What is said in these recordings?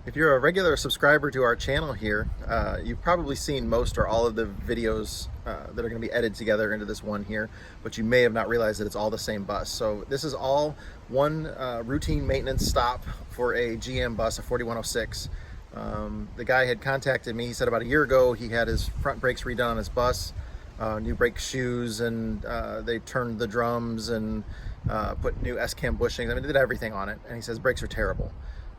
If you're a regular subscriber to our channel here, you've probably seen most or all of the videos that are going to be edited together into this one here, but you may have not realized that it's all the same bus. So this is all one routine maintenance stop for a GM bus, a 4106. The guy had contacted me. He said about a year ago he had his front brakes redone on his bus, new brake shoes, and they turned the drums and put new S-cam bushings. I mean, they did everything on it, and he says brakes are terrible.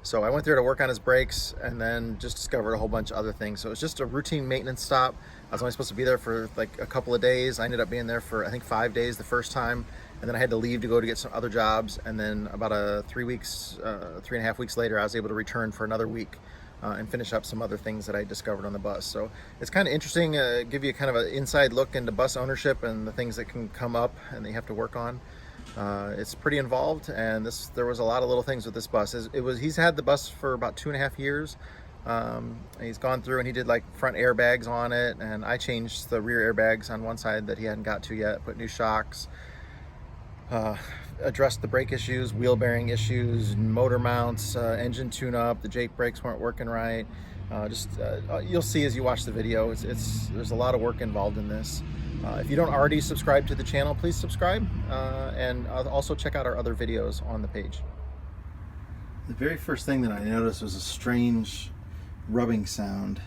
So I went there to work on his brakes and then just discovered a whole bunch of other things. So it was just a routine maintenance stop. I was only supposed to be there for like a couple of days. I ended up being there for I think 5 days the first time, and then I had to leave to go to get some other jobs. And then about 3.5 weeks later, I was able to return for another week and finish up some other things that I discovered on the bus. So it's kind of interesting, give you kind of an inside look into bus ownership and the things that can come up and that you have to work on. It's pretty involved, and there was a lot of little things with this bus. He's had the bus for about 2.5 years. He's gone through and he did like front airbags on it, and I changed the rear airbags on one side that he hadn't got to yet, put new shocks, addressed the brake issues, wheel bearing issues, motor mounts, engine tune-up. The Jake brakes weren't working right. You'll see as you watch the video, there's a lot of work involved in this. If you don't already subscribe to the channel, please subscribe, and also check out our other videos on the page. The very first thing that I noticed was a strange rubbing sound,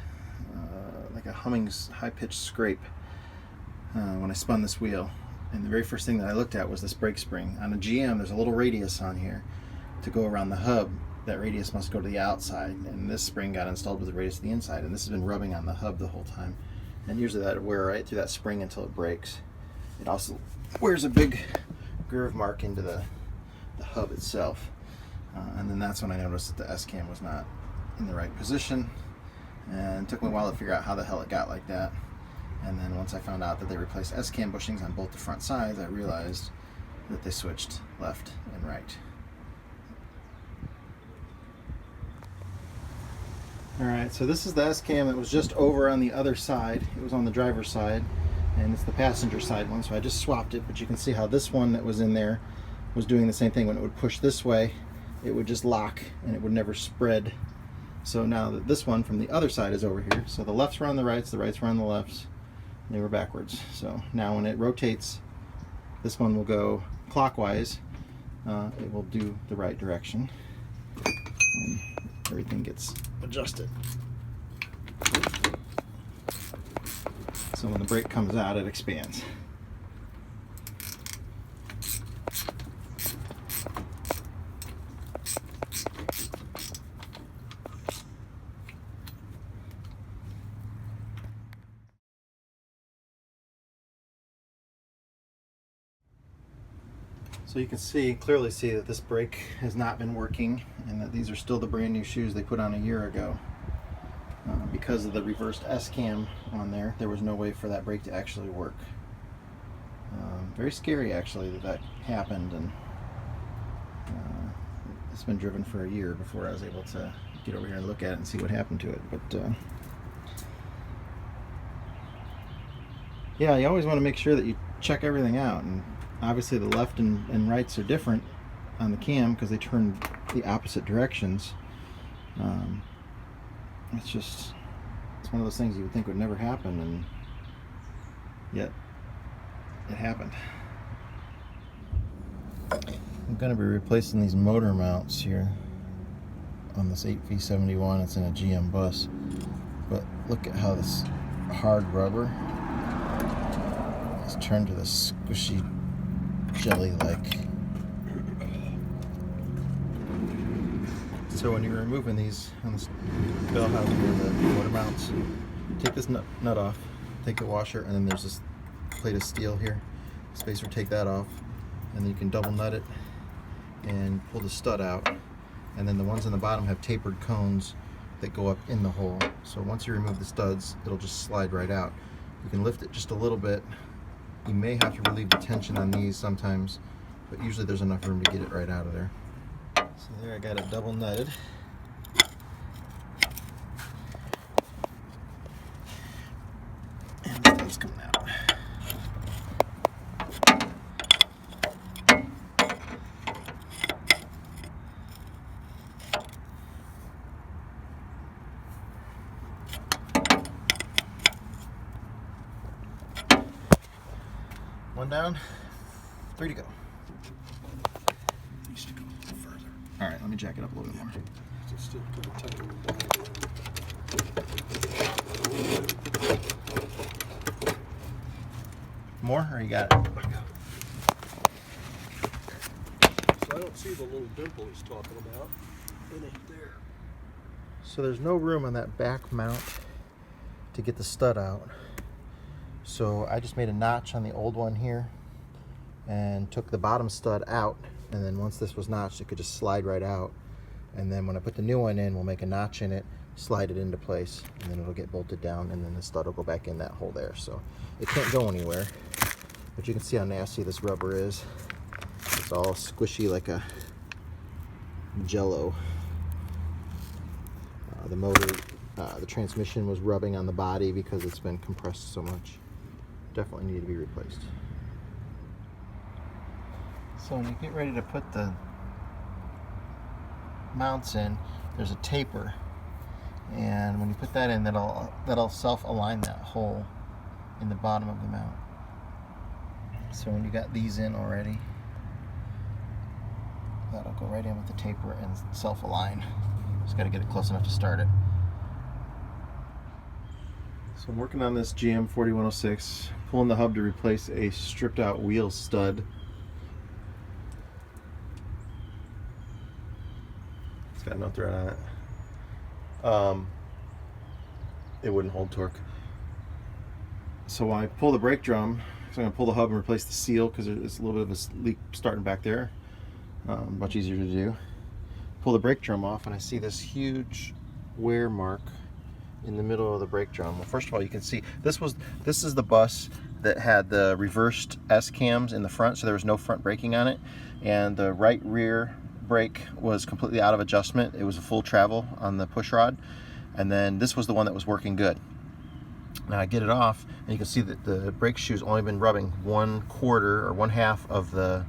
like a humming, high-pitched scrape when I spun this wheel. And the very first thing that I looked at was this brake spring. On a GM, there's a little radius on here to go around the hub. That radius must go to the outside, and this spring got installed with the radius to the inside, and this has been rubbing on the hub the whole time. And usually that would wear right through that spring until it breaks. It also wears a big groove mark into the hub itself. And then that's when I noticed that the S-cam was not in the right position. And it took me a while to figure out how the hell it got like that. And then once I found out that they replaced S-cam bushings on both the front sides, I realized that they switched left and right. Alright, so this is the S-cam that was just over on the other side. It was on the driver's side, and it's the passenger side one, so I just swapped it, but you can see how this one that was in there was doing the same thing. When it would push this way, it would just lock, and it would never spread. So now that this one from the other side is over here, so the lefts were on the rights were on the lefts, they were backwards. So now when it rotates, this one will go clockwise, it will do the right direction, and everything gets adjusted. So when the brake comes out, it expands. So you can clearly see that this brake has not been working, and that these are still the brand new shoes they put on a year ago. Because of the reversed S-cam on there, there was no way for that brake to actually work. Very scary actually that happened, and it's been driven for a year before I was able to get over here and look at it and see what happened to it. But yeah, you always want to make sure that you check everything out, and obviously the left and rights are different on the cam because they turn the opposite directions. It's one of those things you would think would never happen, and yet it happened. I'm going to be replacing these motor mounts here on this 8V71. It's in a GM bus, but look at how this hard rubber has turned to this squishy jelly-like. So when you're removing these on this bell housing or the motor mounts, take this nut off, take the washer, and then there's this plate of steel here, spacer, take that off, and then you can double nut it and pull the stud out. And then the ones on the bottom have tapered cones that go up in the hole. So once you remove the studs, it'll just slide right out. You can lift it just a little bit. You may have to relieve the tension on these sometimes, but usually there's enough room to get it right out of there. So there, I got it double nutted. And the stud's coming out. One down, 3 to go. Needs to go a little further. All right, let me jack it up a little bit more. So still put a tight little ball in. More, or you got it? I got it. So I don't see the little dimple he's talking about. It ain't there. So there's no room on that back mount to get the stud out. So I just made a notch on the old one here and took the bottom stud out, and then once this was notched, it could just slide right out. And then when I put the new one in, we'll make a notch in it, slide it into place, and then it'll get bolted down, and then the stud will go back in that hole there. So it can't go anywhere. But you can see how nasty this rubber is. It's all squishy like a jello. The motor, the transmission was rubbing on the body because it's been compressed so much. Definitely need to be replaced. So when you get ready to put the mounts in, there's a taper, and when you put that in, that'll self-align that hole in the bottom of the mount. So when you got these in already, that'll go right in with the taper and self-align. Just got to get it close enough to start it. So I'm working on this GM 4106, pulling the hub to replace a stripped out wheel stud. It's got no thread on it. It wouldn't hold torque. So when I pull the brake drum, so I'm going to pull the hub and replace the seal because there's a little bit of a leak starting back there. Much easier to do. Pull the brake drum off and I see this huge wear mark in the middle of the brake drum. Well, first of all, you can see this is the bus that had the reversed S cams in the front, so there was no front braking on it, and the right rear brake was completely out of adjustment. It was a full travel on the push rod, and then this was the one that was working good. Now I get it off and you can see that the brake shoe's only been rubbing 1/4 or 1/2 of the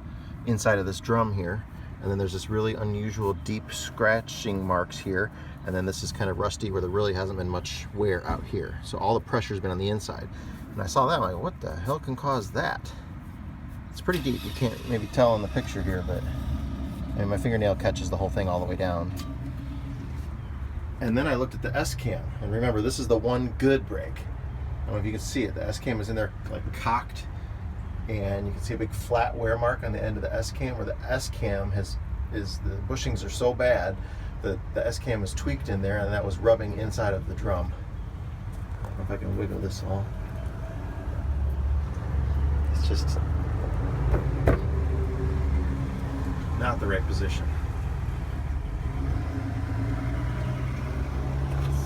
inside of this drum here, and then there's this really unusual deep scratching marks here, and then this is kind of rusty where there really hasn't been much wear out here. So all the pressure's been on the inside. And I saw that, I'm like, what the hell can cause that? It's pretty deep. You can't maybe tell in the picture here, but I mean, my fingernail catches the whole thing all the way down. And then I looked at the S cam, and remember, this is the one good brake. I don't know if you can see it. The S cam is in there like cocked, and you can see a big flat wear mark on the end of the S cam where the S cam the bushings are so bad that the S cam is tweaked in there, and that was rubbing inside of the drum. I don't know if I can wiggle this all. It's just not the right position.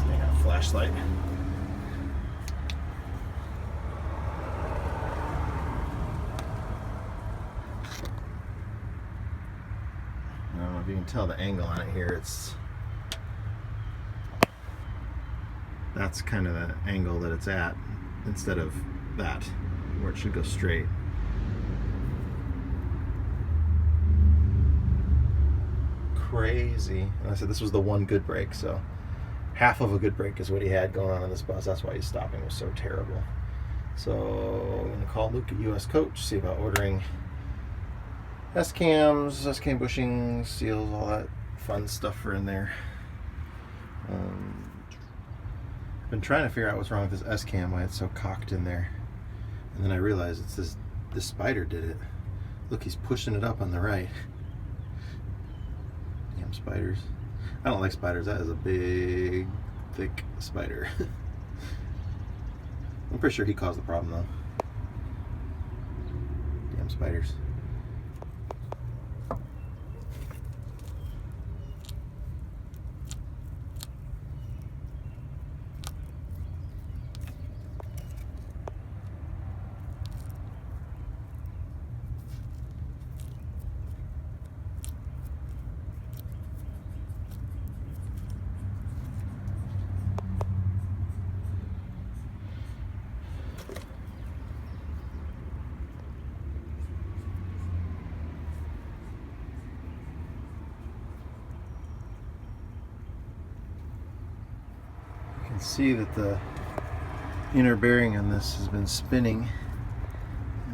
I got a flashlight. I don't know if you can tell the angle on it here. That's kind of the angle that it's at instead of that, where it should go straight. Crazy. And I said this was the one good brake, so half of a good brake is what he had going on this bus. That's why his stopping was so terrible. So I'm going to call Luke at US Coach, see about ordering S-cams, S-cam bushings, seals, all that fun stuff for in there. I've been trying to figure out what's wrong with this S-cam, why it's so cocked in there. And then I realized it's this spider did it. Look, he's pushing it up on the right. Damn spiders. I don't like spiders. That is a big, thick spider. I'm pretty sure he caused the problem though. Damn spiders. See that the inner bearing on this has been spinning,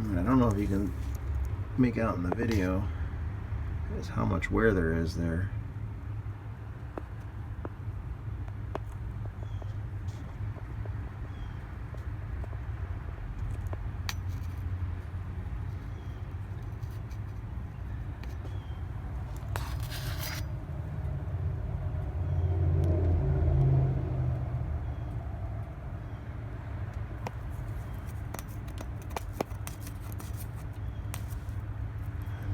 I don't know if you can make out in the video is how much wear there is there.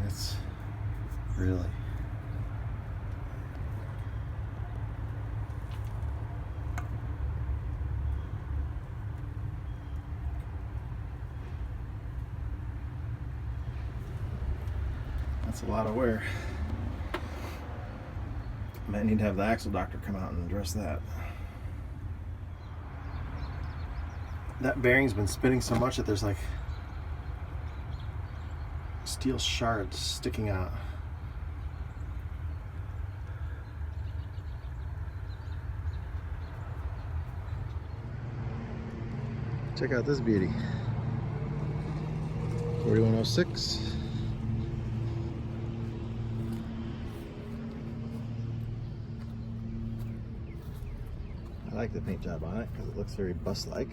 It's really. That's a lot of wear. Might need to have the axle doctor come out and address that. That bearing's been spinning so much that there's like steel shards sticking out. Check out this beauty. 4106. I like the paint job on it because it looks very bus-like.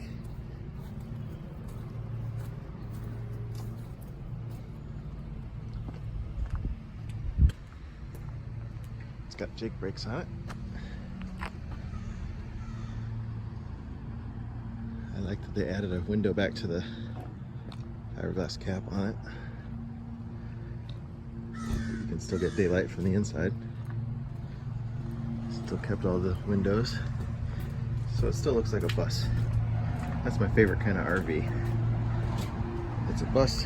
It's got Jake brakes on it. I like that they added a window back to the fiberglass cap on it. You can still get daylight from the inside. Still kept all the windows. So it still looks like a bus. That's my favorite kind of RV. It's a bus,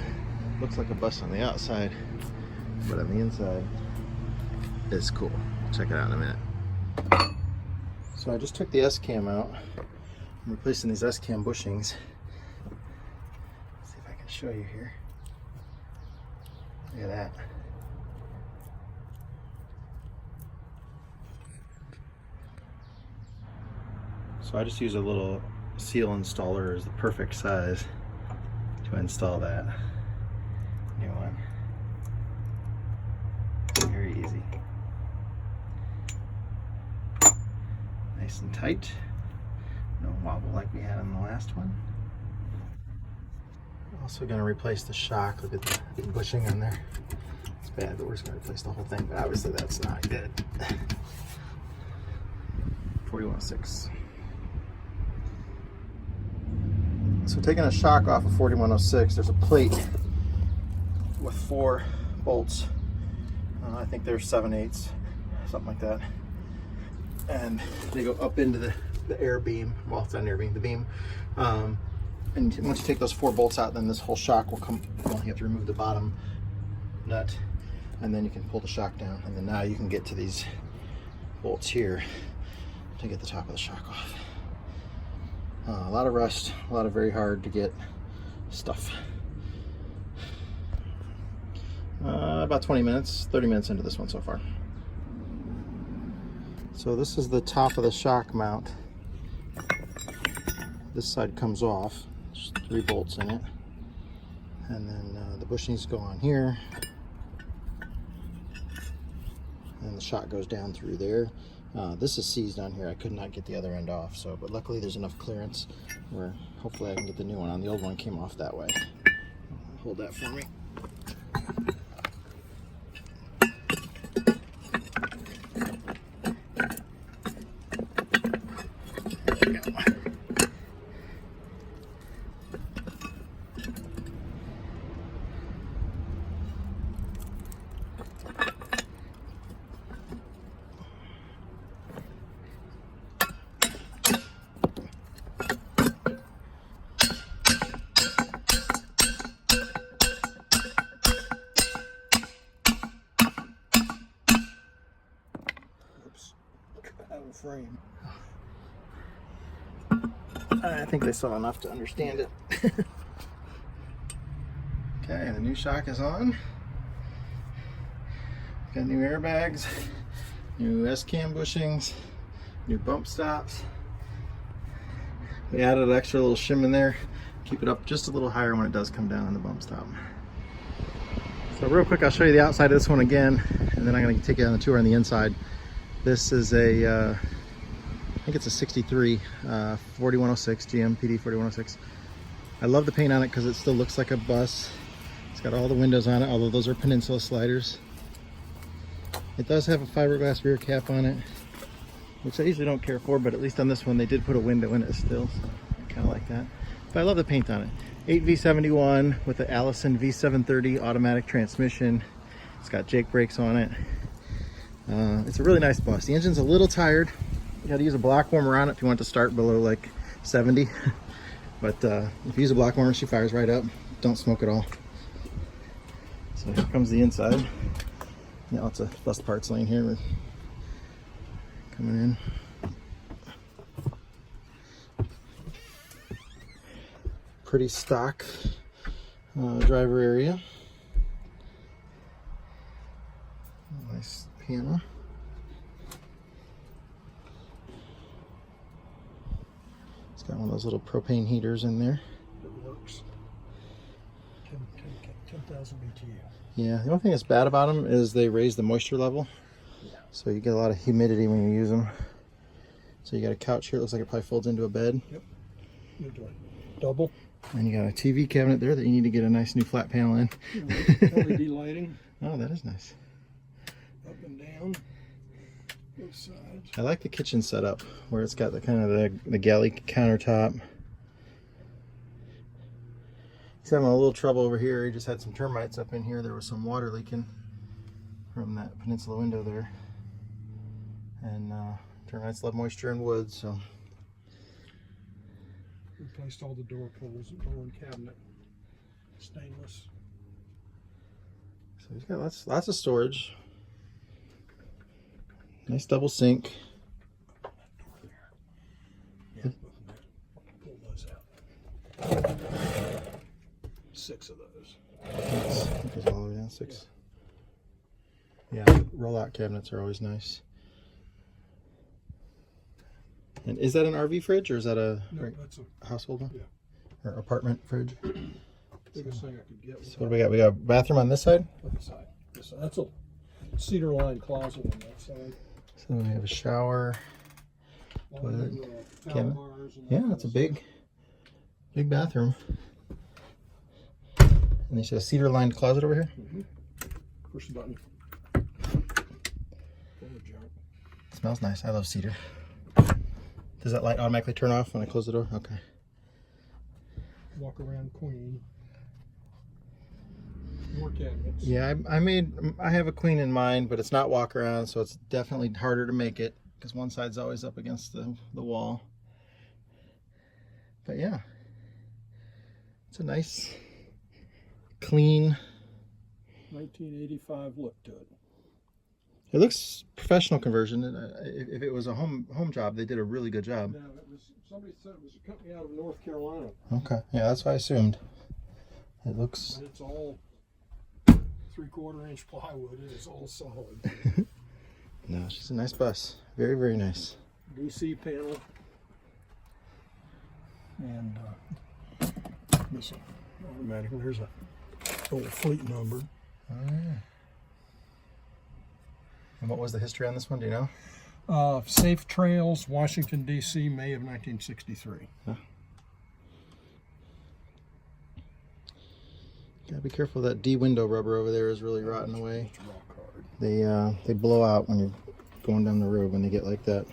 looks like a bus on the outside, but on the inside, it's cool. Check it out in a minute. So I just took the S-cam out. I'm replacing these S-cam bushings. Let's see if I can show you here. Look at that. So I just use a little seal installer as the perfect size to install that new one. Very easy. Nice and tight. No wobble like we had on the last one. Also going to replace the shock. Look at the bushing on there. It's bad, but we're just going to replace the whole thing. But obviously that's not good. 4106. So taking a shock off of 4106, there's a plate with 4 bolts. I think they're 7/8, something like that. And they go up into the air beam. Well, it's not an air beam, the beam. And once you take those 4 bolts out, then this whole shock will come. Well, you have to remove the bottom nut, and then you can pull the shock down. And then now you can get to these bolts here to get the top of the shock off. A lot of rust, a lot of very hard to get stuff. About 20 minutes, 30 minutes into this one so far. So this is the top of the shock mount. This side comes off. There's 3 bolts in it. And then the bushings go on here. And the shock goes down through there. This is seized on here. I could not get the other end off, but luckily there's enough clearance where hopefully I can get the new one on. The old one came off that way. Hold that for me. There we go. Frame. I think they saw enough to understand it. Okay, the new shock is on. Got new airbags, new S-cam bushings, new bump stops. We added an extra little shim in there keep it up just a little higher when it does come down on the bump stop. So real quick, I'll show you the outside of this one again, and then I'm going to take you on the tour on the inside. This is a, I think it's a 63 4106, GM PD-4106. I love the paint on it because it still looks like a bus. It's got all the windows on it, although those are Peninsula sliders. It does have a fiberglass rear cap on it, which I usually don't care for, but at least on this one they did put a window in it still, so I kind of like that. But I love the paint on it. 8V71 with the Allison V730 automatic transmission. It's got Jake brakes on it. It's a really nice bus. The engine's a little tired. You got to use a block warmer on it if you want to start below like 70. But if you use a block warmer, she fires right up. Don't smoke at all. So here comes the inside. Yeah, lots of bus parts laying here. We're coming in. Pretty stock driver area. Nice piano. It's got one of those little propane heaters in there. It works. 10,000 BTU. Yeah, the only thing that's bad about them is they raise the moisture level. Yeah. So you get a lot of humidity when you use them. So you got a couch here. It looks like it probably folds into a bed. Yep. You're doing double. And you got a TV cabinet there that you need to get a nice new flat panel in. LED lighting. Oh, that is nice. Up and down. Both sides. I like the kitchen setup where it's got the kind of the galley countertop. He's having a little trouble over here. He just had some termites up in here. There was some water leaking from that Peninsula window there. And termites love moisture and wood, so. Replaced all the door pulls, door and cabinet. Stainless. So he's got lots of storage. Nice double sink. Yeah, pull those out. 6 of those. Goes all the way down, 6. Yeah, roll-out cabinets are always nice. And is that an RV fridge or is that a No, that's a household one? Yeah. Or apartment fridge? biggest thing I could get. So what do we got? We got a bathroom on this side? This side. This side. That's a cedar lined closet on that side. So we have a shower. All the, towel Cabinet. bars and Yeah, all that's a that big bathroom. And there's a cedar lined closet over here. Push the button. Full of junk. Smells nice. I love cedar. Does that light automatically turn off when I close the door? Okay. Walk around queen. More cabinets. Yeah, I have a queen in mind, but it's not walk around, so it's definitely harder to make it because one side's always up against the wall. But yeah, it's a nice, clean 1985 look to it. It looks professional conversion. If it was a home job, they did a really good job. Now, somebody said it was a company out of North Carolina. Okay, yeah, that's what I assumed. It looks. And it's all 3/4 inch plywood. It is all solid. No, it's just a nice bus. Very, very nice. DC panel. And this automatic. There's a old fleet number. Oh, yeah. And what was the history on this one? Do you know? Safe Trails, Washington, D.C., May of 1963. Huh. Gotta be careful. That D window rubber over there is really rotting away. It's rock hard. They blow out when you're going down the road when they get like that.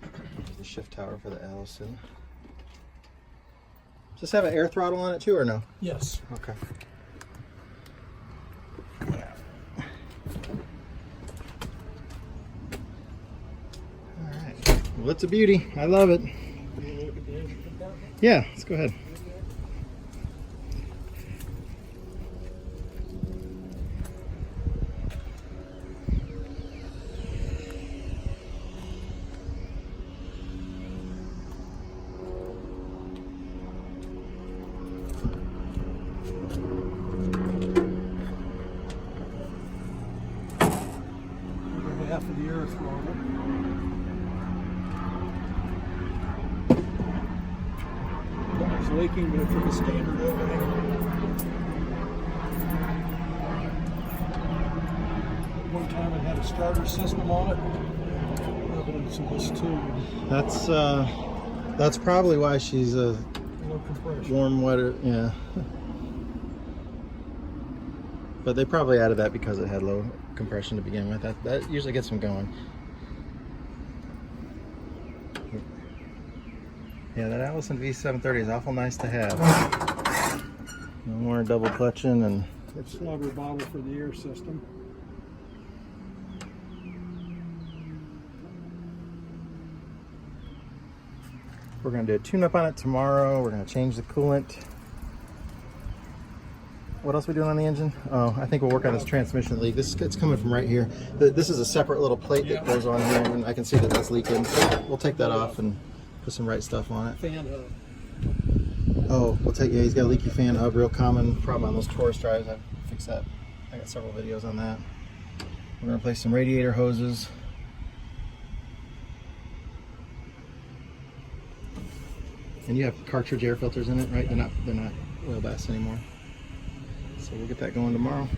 There's the shift tower for the Allison. Does this have an air throttle on it too, or no? Yes. Okay. Well, it's a beauty. I love it. You want to look at the engine compartment? Yeah, let's go ahead. Half of the air throttle. leaking, but it took a standard overhaul. One time it had a starter system on it. Evidence of this too. That's probably why she's a Low compression. warm wetter, yeah. But they probably added that because it had low compression to begin with. That usually gets them going. Yeah, that Allison V730 is awful nice to have. No more double clutching and Slugger bottle for the air system. we're going to do a tune-up on it tomorrow. We're going to change the coolant. What else are we doing on the engine? Oh, I think we'll work on this transmission leak. It's coming from right here. This is a separate little plate that goes on here, and I can see that that's leaking. So we'll take that off and put some right stuff on it. Fan hub. Oh, we'll take, yeah, he's got a leaky fan hub, real common problem on those Taurus drives. I fixed that. I got several videos on that. We're gonna replace some radiator hoses. And you have cartridge air filters in it, right? They're not oil baths anymore. So we'll get that going tomorrow.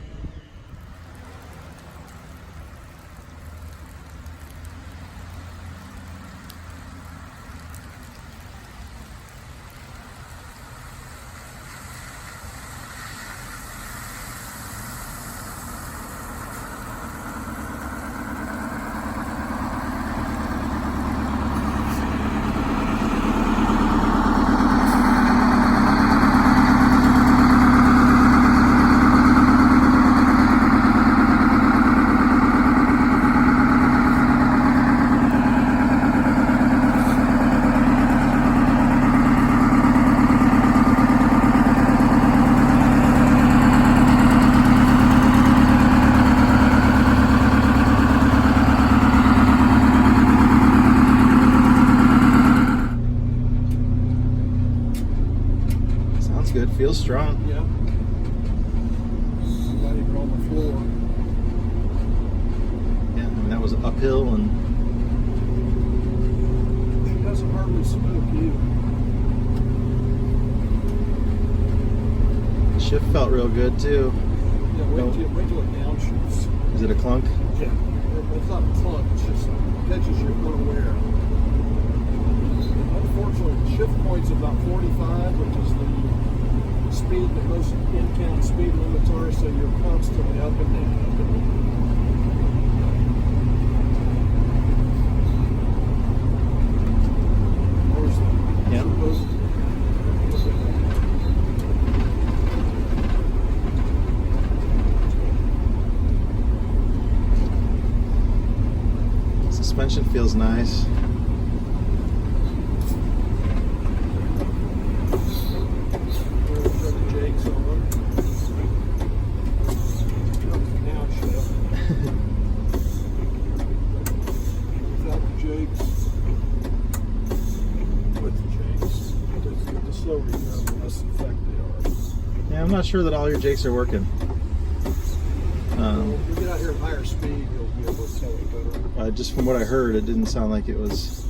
Good, feels strong. Yeah. Not even on the floor. Yeah, I mean that was uphill and It doesn't hardly smoke either. the shift felt real good too. Yeah, wait till it downshifts. Is it a clunk? Yeah. It's not a clunk, it's just catches you unaware. Unfortunately, the shift point's about 45, which is the speed that most in-town speed limits are, so you're constantly up and down, up and down. Yep. Suspension feels nice. Yeah, I'm not sure that all your jakes are working. If you get out here at higher speed, you'll be able to tell it better. Just from what I heard, it didn't sound like it was.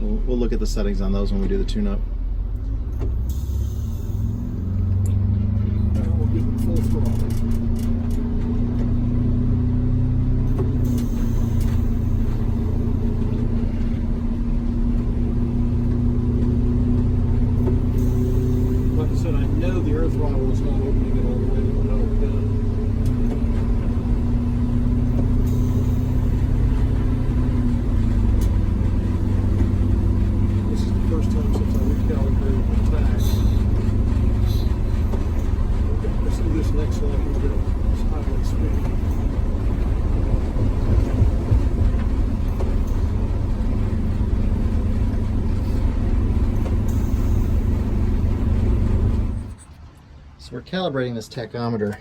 We'll look at the settings on those when we do the tune-up. We'll give it full throttle. Like I said, I know the air throttle is not opening it all the way to the metal pin. This is the first time since I recalibrated the tach. Let's do this next one. We'll go highway speed. So we're calibrating this tachometer.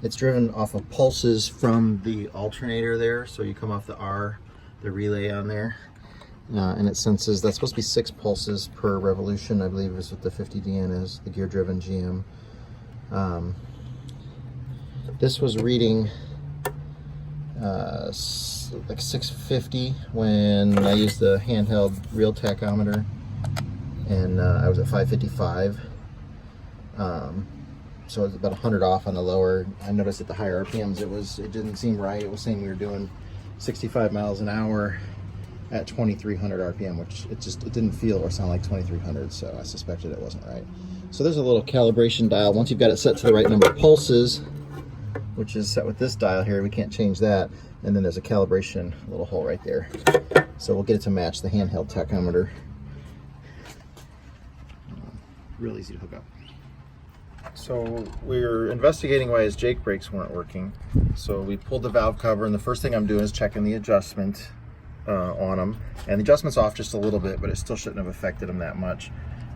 It's driven off of pulses from the alternator there. So you come off the R, the relay on there, and it senses, that's supposed to be 6 pulses per revolution, I believe is what the 50DN is, the gear driven GM. This was reading like 650 when I used the handheld real tachometer, and I was at 555. So it was about 100 off on the lower. I noticed at the higher RPMs it didn't seem right. It was saying we were doing 65 miles an hour at 2300 RPM, which it didn't feel or sound like 2300, so I suspected it wasn't right. So there's a little calibration dial. Once you've got it set to the right number of pulses, which is set with this dial here, we can't change that. And then there's a calibration little hole right there. So we'll get it to match the handheld tachometer. Real easy to hook up. So we were investigating why his Jake brakes weren't working. So we pulled the valve cover, and the first thing I'm doing is checking the adjustment on them. And the adjustment's off just a little bit, but it still shouldn't have affected them that much.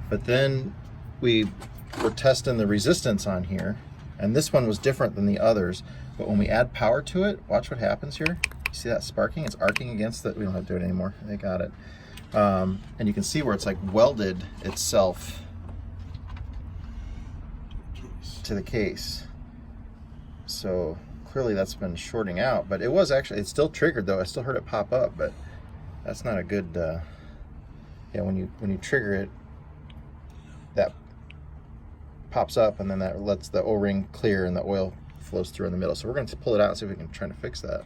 But then we were testing the resistance on here, and this one was different than the others. But when we add power to it, watch what happens here. You see that sparking? It's arcing against the, we don't have to do it anymore. They got it. And you can see where it's like welded itself to the case. So clearly that's been shorting out, but it was actually, it's still triggered though. I still heard it pop up, but that's not a good, yeah, when you trigger it, that pops up, and then that lets the O-ring clear and the oil flows through in the middle. So we're going to pull it out and see if we can try to fix that.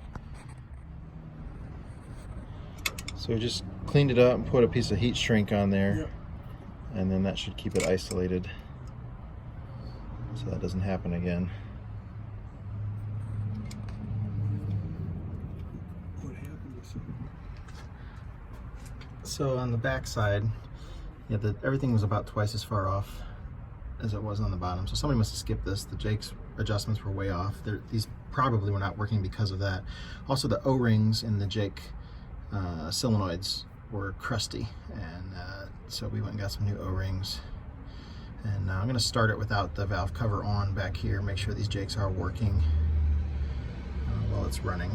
So we just cleaned it up and put a piece of heat shrink on there. Yep. And then that should keep it isolated so that doesn't happen again. What happened with it? So on the back side, yeah, everything was about twice as far off as it was on the bottom. So somebody must have skipped this. The Jake's adjustments were way off. These probably were not working because of that. Also, the O-rings in the Jake solenoids were crusty, and so we went and got some new O-rings. And I'm going to start it without the valve cover on back here, make sure these Jakes are working while it's running.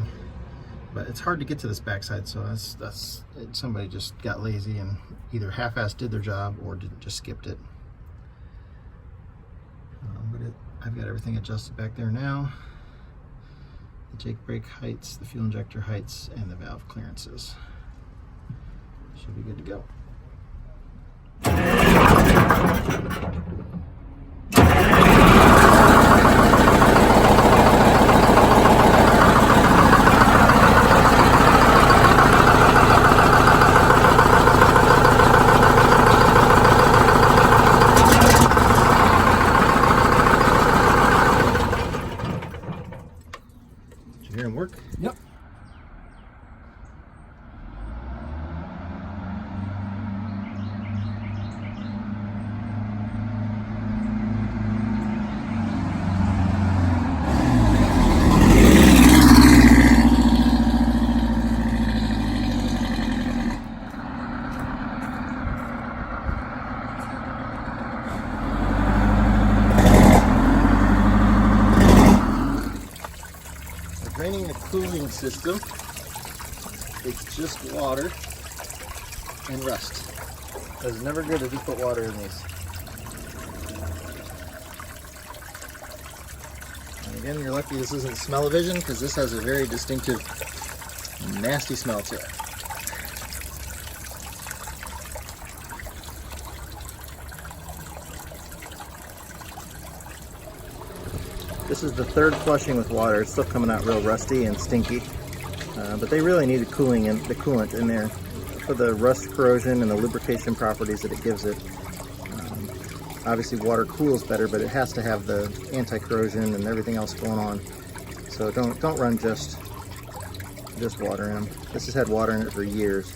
But it's hard to get to this backside, so that's somebody just got lazy and either half-assed did their job or just skipped it. But I've got everything adjusted back there now. The Jake brake heights, the fuel injector heights, and the valve clearances. Should be good to go. Did you hear him work? Yep. Draining the cooling system, it's just water and rust. It's never good if you put water in these. And again, you're lucky this isn't smell-o-vision, because this has a very distinctive, nasty smell to it. This is the third flushing with water. It's still coming out real rusty and stinky, but they really need the coolant in there for the rust corrosion and the lubrication properties that it gives it. Obviously water cools better, but it has to have the anti-corrosion and everything else going on. So don't run just water in them. This has had water in it for years.